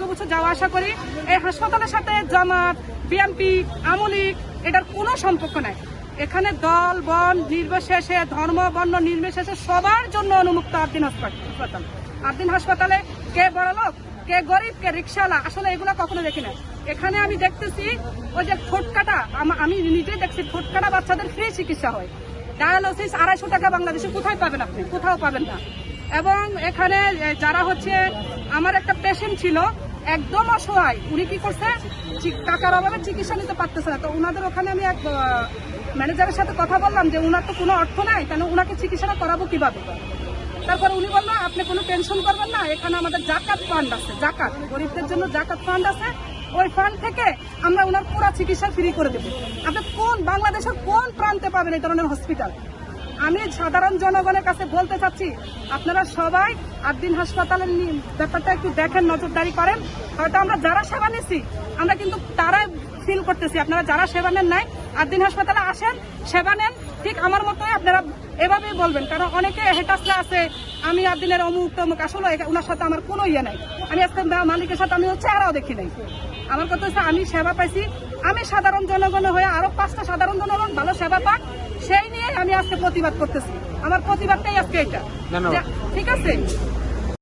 বছর যাওয়া আসা করি। এই হাসপাতালের সাথে জামাত, বিএনপি, আওয়ামী লীগ এটার কোনো সম্পর্ক নাই। এখানে দল বন নির্বিশেষে, ধর্ম বর্ণ নির্বিশেষে সবার জন্য উন্মুক্ত আরদিন হাসপাতাল। আরদিন হাসপাতালে কে বড়লোক, কে গরিব, কে রিক্সাওয়ালা, আসলে এগুলো কখনো দেখি না। এখানে আমি দেখতেছি ওই যে ঠোঁটকাটা, আমি নিজেই দেখছি ঠোঁটকাটা বাচ্চাদের ফ্রি চিকিৎসা হয়। ডায়ালিসিস 250 টাকা বাংলাদেশে কোথায় পাবেন আপনি? কোথাও পাবেন না। এবং এখানে যারা হচ্ছে, আমার একটা পেশেন্ট ছিল একদম অসহায়, উনি কি করছে, টাকার অভাবে চিকিৎসা নিতে পারতেছে না। তো উনাদের ওখানে আমি এক ম্যানেজারের সাথে কথা বললাম যে উনার তো কোনো অর্থ নাই, কেন উনাকে চিকিৎসাটা করাবো কিভাবে? তারপর উনি বললো আপনি কোনো টেনশন করবেন না, এখানে আমাদের জাকাত ফান্ড আছে, জাকাত গরিবদের জন্য জাকাত ফান্ড আছে, ওই ফান্ড থেকে আমরা ওনার পুরো চিকিৎসা ফ্রি করে দেবো। আপনি কোন বাংলাদেশের কোন প্রান্তে পাবেন এই ধরনের হসপিটাল? আমি সাধারণ জনগণের কাছে বলতে চাচ্ছি, আপনারা সবাই আরদিন হাসপাতালের ব্যাপারটা একটু দেখেন, নজরদারি করেন। হয়তো আমরা যারা সেবা নিচ্ছি আমরা কিন্তু তারাই ফিল করতেছি, আপনারা যারা সেবা নেন নাই আরদিন হাসপাতালে আসেন, সেবা নেন, ঠিক আমার মতোই আপনারা এভাবেই বলবেন। কারণ অনেকে হেটাসলে আছে আমি আরদিনের অমুক তমুক, আসলে ওনার সাথে আমার কোনো ইয়ে নাই। আমি আজকে মালিকের সাথে আমি চেহারাও দেখি নাই। আমার কথা হচ্ছে আমি সেবা পাইছি, আমি সাধারণ জনগণ হয়ে আরো 5টা সাধারণ জনগণ ভালো সেবা পাক, সেই নিয়ে আমি আজকে প্রতিবাদ করতেছি। আমার প্রতিবাদটাই আজকে এটা, ঠিক আছে।